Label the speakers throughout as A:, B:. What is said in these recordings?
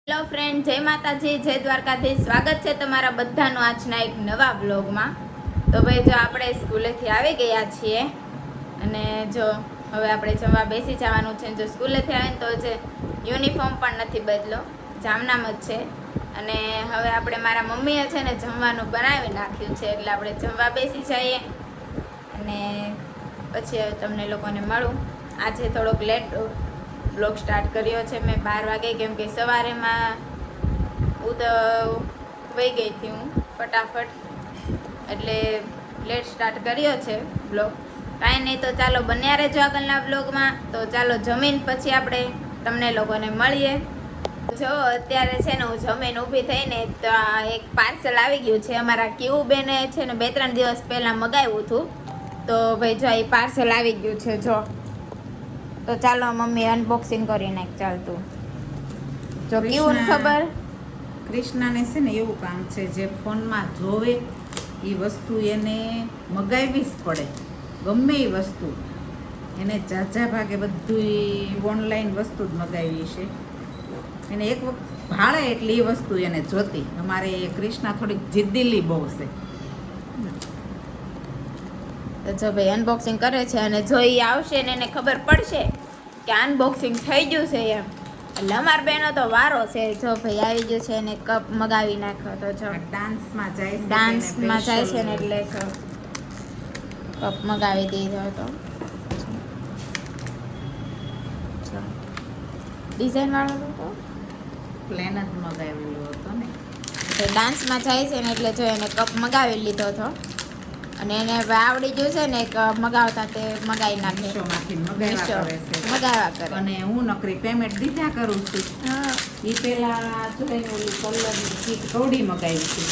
A: Hello friend, જય માતાજી, જય દ્વારકાધીશ. સ્વાગત છે તમારા બધાનું આજના એક નવા બ્લોગમાં. તો ભાઈ જો આપણે સ્કૂલેથી આવી ગયા છીએ અને જો હવે આપણે જમવા બેસી જવાનું છે. જો સ્કૂલેથી આવીને તો જે યુનિફોર્મ પણ નથી બદલો, જામનામ જ છે. અને હવે આપણે મારા મમ્મીએ છે ને જમવાનું બનાવી નાખ્યું છે, એટલે આપણે જમવા બેસી જઈએ અને પછી હવે તમને લોકોને મળું. આજે થોડોક લેટ બ્લોગ સ્ટાર્ટ કર્યો છે મેં 12 વાગે, કેમ કે સવારેમાં વહી ગઈ હતી હું ફટાફટ, એટલે લેટ સ્ટાર્ટ કર્યો છે બ્લોગ. કાંઈ નહીં, તો ચાલો બન્યા રહેજો આગળના બ્લોગમાં. તો ચાલો જમીન પછી આપણે તમને લોકોને મળીએ. જો અત્યારે છે ને હું જમીન ઊભી થઈને તો એક પાર્સલ આવી ગયું છે. અમારા ક્યુ બેને છે ને 2-3 દિવસ પહેલાં મગાવ્યું હતું, તો ભાઈ જો એ પાર્સલ આવી ગયું છે. જો તો ચાલો મમ્મી અનબોક્સિંગ કરી નાખ. ચાલતું જો કેવું ખબર.
B: કૃષ્ણાને છે ને એવું કામ છે, જે ફોનમાં જોવે એ વસ્તુ એને મગાવવી જ પડે. ગમે એ વસ્તુ એને ઝાઝા ભાગે બધું ઓનલાઈન વસ્તુ જ મગાવી છે. એને એક વખત ભાળે એટલે એ વસ્તુ એને જોતી. અમારે કૃષ્ણા થોડીક જિદ્દીલી બહુ છે.
A: તો જો ભાઈ અનબોક્સિંગ કરે છે, અને જો એ આવશે ને એને ખબર પડશે કે અનબોક્સિંગ થઈ ગયું છે એમ, એટલે અમાર બેનો તો વારો છે. જો ભાઈ આવી ગયું છે, એને કપ મગાવી નાખ્યો. તો જો
B: ડાન્સમાં જાય છે,
A: ડાન્સમાં જાય છે ને એટલે જો કપ મગાવી દીધો હતો. ડિઝાઇન વાળો હતો,
B: પ્લેન જ મગાવેલો હતો ને.
A: તો ડાન્સમાં જાય છે ને એટલે જો એને કપ મગાવી લીધો હતો, અને એને આવડી ગયું છે ને મગાવતા તે મગાવી નાખે.
B: મીશોમાંથી મગાવ્યા કરે છે,
A: મગાવ્યા કરે.
B: અને હું નકરી પેમેન્ટ દીધા કરું છું. એ પેલા જો એને ઓલી કલરની કીટ કવડી મગાવી હતી.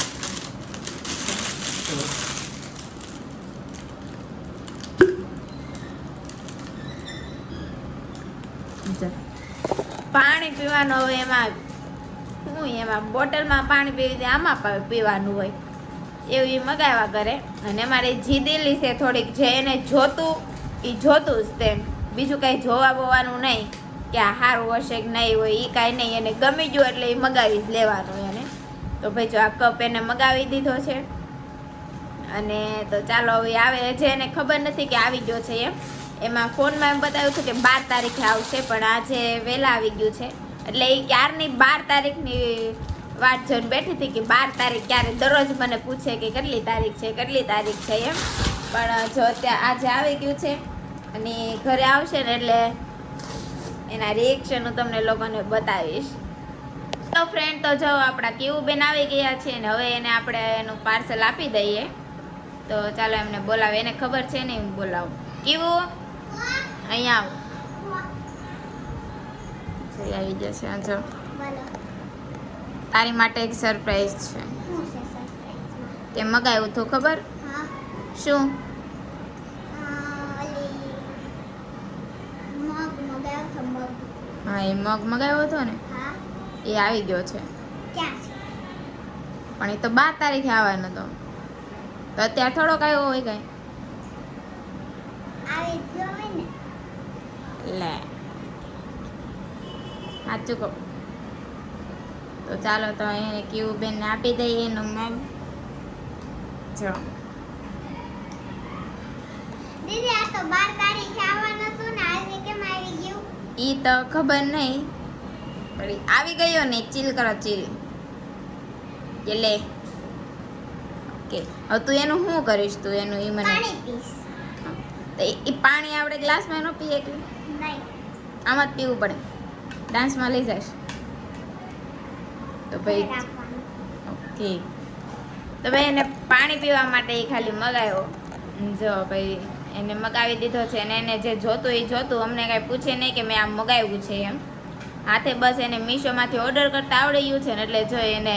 A: પાણી પીવાનું હવે એમાં હું એમાં બોટલમાં પાણી પીવી દે, આમાં પીવાનું હોય એવું મગાવ્યા કરે. અને અમારે જીદેલી છે થોડીક, જે એને જોતું એ જોતું જ તેમ, બીજું કાંઈ જોવા બોવાનું નહીં કે આ સારું હશે કે નહીં હોય, એ કાંઈ નહીં. એને ગમી ગયું એટલે એ મગાવી જ લેવાનું એને. તો ભાઈ જો આ કપ એને મગાવી દીધો છે. અને તો ચાલો હવે આવે, જે એને ખબર નથી કે આવી ગયો છે એમ. એમાં ફોનમાં એમ બતાવ્યું હતું કે 12 તારીખે આવશે, પણ આજે વહેલા આવી ગયું છે. એટલે એ ક્યારની 12 તારીખની વાત જોઈને બેઠી હતી કે 12 તારીખ ક્યારે. દરરોજ મને પૂછે કે કેટલી તારીખ છે, કેટલી તારીખ છે એમ. પણ જો ત્યાં આજે આવી ગયું છે, અને ઘરે આવશે ને એટલે એના રિએક્શન હું તમને લોકોને બતાવીશ. તો ફ્રેન્ડ, તો જો આપણા કેવું બેન આવી ગયા છે ને હવે એને આપણે એનું પાર્સલ આપી દઈએ. તો ચાલો એમને બોલાવે, એને ખબર છે ને હું બોલાવું. કેવું અહીંયા આવું આવી જશે. જો તારી માટે એક સરપ્રાઈઝ છે. તે મગાવ્યું હતું ખબર? શું? હા, એ મગ મગાવ્યો હતો ને, એ આવી ગયો છે. પણ એ તો 12 તારીખે આવવાનો હતો, તો અત્યારે થોડોક આવ્યો હોય કઈ. લે સાચું કહું તો ચાલો તો એને કેવું બેનને આપી દઈએ એનું મગ. જો
C: દીદી, આ તો 12 તારીખે આવવાનું હતું ને, આજે કેમ આવી ગયું?
A: ઈ તો ખબર નહીં, પણ આવી ગયો ને. ચીલ કરો, ચીલ. એટલે ઓકે, હવે તું એનું શું કરીશ? તું એનું ઈ મને
C: પાણી પીશ.
A: તો એ પાણી આપણે ગ્લાસમાં ન પીએ કે
C: નહીં,
A: આમાં જ પીવું પડે? ડાન્સમાં લઈ જઈશ તો ભાઈ
C: રાખવાનું.
A: ઓકે. તો ભાઈ એને પાણી પીવા માટે એ ખાલી મગાવ્યો. જો ભાઈ એને મગાવી દીધો છે, અને એને જે જોતું એ જોતું. અમને કાંઈ પૂછે નહીં કે મેં આમ મગાવ્યું છે એમ. હાથે બસ એને મીશોમાંથી ઓર્ડર કરતા આવડી ગયું છે ને, એટલે જો એને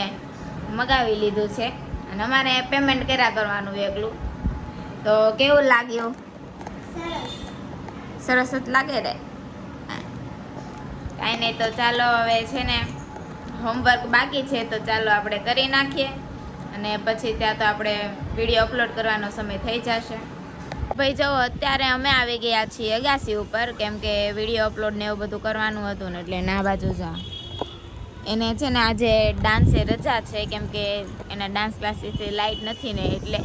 A: મગાવી લીધું છે. અને અમારે પેમેન્ટ કર્યા કરવાનું એકલું. તો કેવું લાગ્યું? સરસ જ લાગે રે. કાંઈ નહીં, તો ચાલો હવે છે ને હોમવર્ક બાકી છે, તો ચાલો આપણે કરી નાખીએ, અને પછી ત્યાં તો આપણે વિડીયો અપલોડ કરવાનો સમય થઈ જશે. ભાઈ જો અત્યારે અમે આવી ગયા છીએ અગાસી ઉપર, કેમ કે વિડીયો અપલોડ ને એવું બધું કરવાનું હતું ને, એટલે ના બાજુ જા એને છે ને આજે ડાન્સે રજા છે કેમ કે એના ડાન્સ ક્લાસીસ લાઇટ નથી ને એટલે.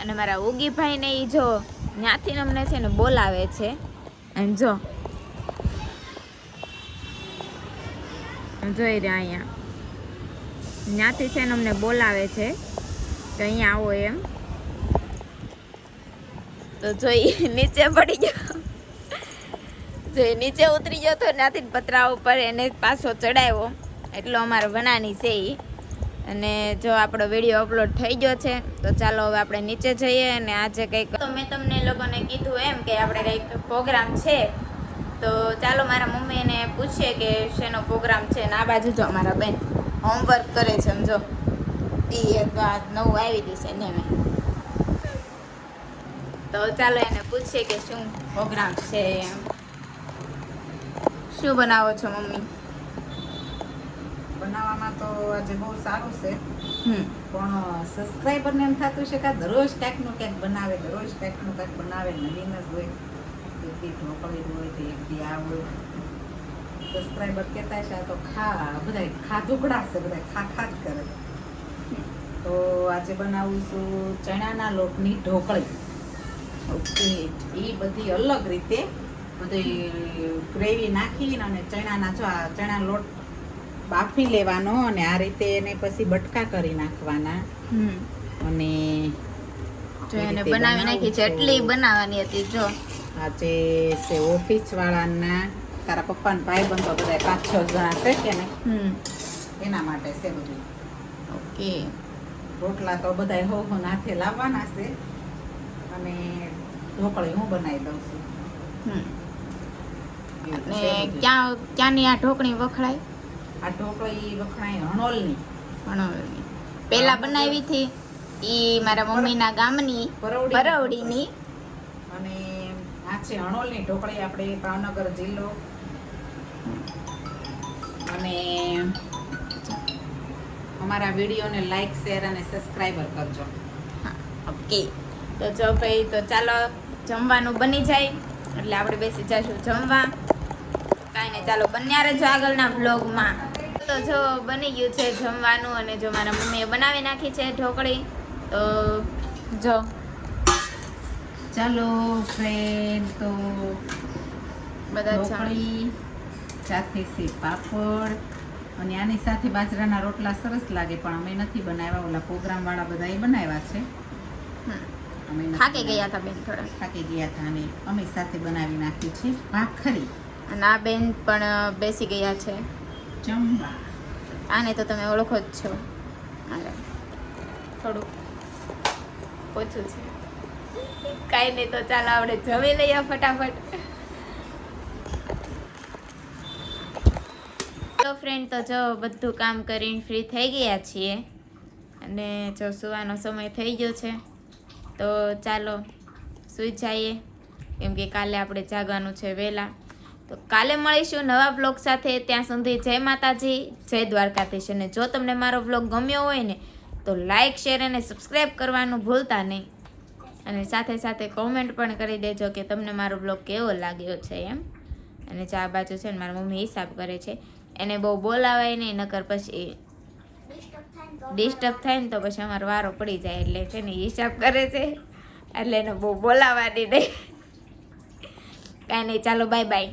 A: અને મારા ઉગીભાઈ ને એ જો ત્યાંથી અમને છે ને બોલાવે છે. એમ જો જોઈ રહ્યા અહીંયા ત્યાંથી છે ને અમને બોલાવે છે તો અહીંયા આવો એમ. તો જોઈ નીચે પડી ગયો, જોઈ નીચે ઉતરી ગયો તો ત્યાંથી પતરા ઉપર એને પાછો ચડાવ્યો. એટલો અમારો બનાની છે ઈ. અને જો આપણો વિડીયો અપલોડ થઈ ગયો છે તો ચાલો હવે આપણે નીચે જઈએ. અને આજે કંઈક તો મેં તમને લોકોને કીધું એમ કે આપણે કંઈક પ્રોગ્રામ છે તો ચાલો મારા મમ્મીને પૂછીએ કે શેનો પ્રોગ્રામ છે. ને આ બાજુ જો અમારા બેન હોમવર્ક કરે છે સમજો. એ નવું આવી દીશે ને મેં તો ચાલો એને પૂછીએ કે શું પ્રોગ્રામ છે એમ. શું બનાવો છો મમ્મી?
B: બનાવવામાં તો આજે બહુ સારું છે પણ સબસ્ક્રાઈબરને એમ થતું છે કે દરરોજ કંઈકનું કંઈક બનાવે, દરરોજ કંઈકનું કંઈક બનાવે, નવીન જ હોય. એક દી ઢોકળી હોય તો એક દી આ હોય. સબસ્ક્રાઈબર કહેતા છે આ તો બધા ખાધુકડા છે, બધા ખા જ કરે. તો આજે બનાવું છું ચણાના લોટની ઢોકળી. ઓકે, એ બધી અલગ રીતે બધી ગ્રેવી નાખીને અને ચણાના જો આ ચણા લોટ બાફી લેવાનો અને આ રીતે એને પછી બટકા કરી નાખવાના. અને
A: જો એને બનાવી નાખી છે એટલી બનાવવાની હતી. જો
B: આજે છે ઓફિસ વાળાના તારા પપ્પાના ભાઈબંધો બધા 5-6 જણા છે કે ને એના માટે છે બધું.
A: ઓકે,
B: રોટલા તો બધા હો હાથે લાવવાના છે અને ઢોકળી હું બનાવી દઉં છું.
A: ને ક્યાંની આ ઢોકળી વખણાય?
B: આ ઢોકળી વખણાય હણોલની.
A: પેલા બનાવી હતી ઈ મારા મમ્મીના ગામની પરવડીની.
B: અને આ છે હણોલની ઢોકળી, આપણે ભાવનગર જિલ્લો. અને અમારા વિડીયોને લાઈક, શેર અને સબસ્ક્રાઈબર કરજો.
A: ઓકે, તો જો ભાઈ તો ચાલો જમવાનું બની જાય એટલે આપણે બેસી જઈશું જમવા. કાંઈ નહીં, ચાલો બન્યા રહેજો આગળના બ્લોગમાં. તો જો બની ગયું છે જમવાનું અને જો મારા મમ્મીએ બનાવી નાખી છે ઢોકળી. તો જો
B: ચાલો ફ્રેન્ડ, તો
A: બધા
B: ઢોકળી સાથે છે પાપડ અને આની સાથે બાજરાના રોટલા સરસ લાગે પણ અમે નથી બનાવ્યા. ઓલા પ્રોગ્રામ વાળા બધા એ બનાવ્યા છે. અમે
A: થાકી ગયા હતા બેન, થોડા
B: થાકી ગયા હતા અને અમે સાથે બનાવી નાખી છે ભાખરી.
A: અને આ બેન પણ બેસી ગયા છે
B: જમવા.
A: આને તો તમે ઓળખો જ છો. થોડું ઓછું છે, કાંઈ નહીં. તો ચાલો આપણે જમી લઈએ ફટાફટ. તો ફ્રેન્ડ તો જો બધું કામ કરીને ફ્રી થઈ ગયા છીએ અને જો સુવાનો સમય થઈ ગયો છે તો ચાલો સૂઈ જઈએ કેમ કે કાલે આપણે જાગવાનું છે વહેલા. તો કાલે મળીશું નવા બ્લોગ સાથે. ત્યાં સુધી જય માતાજી, જય દ્વારકાધીશ. અને જો તમને મારો બ્લોગ ગમ્યો હોય ને તો લાઈક, શેર અને સબસ્ક્રાઈબ કરવાનું ભૂલતા નહીં. અને સાથે સાથે કોમેન્ટ પણ કરી દેજો કે તમને મારો બ્લોગ કેવો લાગ્યો છે એમ. અને ચા બાજુ છે ને મારી મમ્મી હિસાબ કરે છે, એને બહુ બોલાવાય નહીં નકર પછી ડિસ્ટર્બ થાય ને તો પછી અમારો વારો પડી જાય. એટલે છે ને હિસાબ કરે છે એટલે એને બહુ બોલાવાની નહીં. કાંઈ નહીં, ચાલો બાય બાય.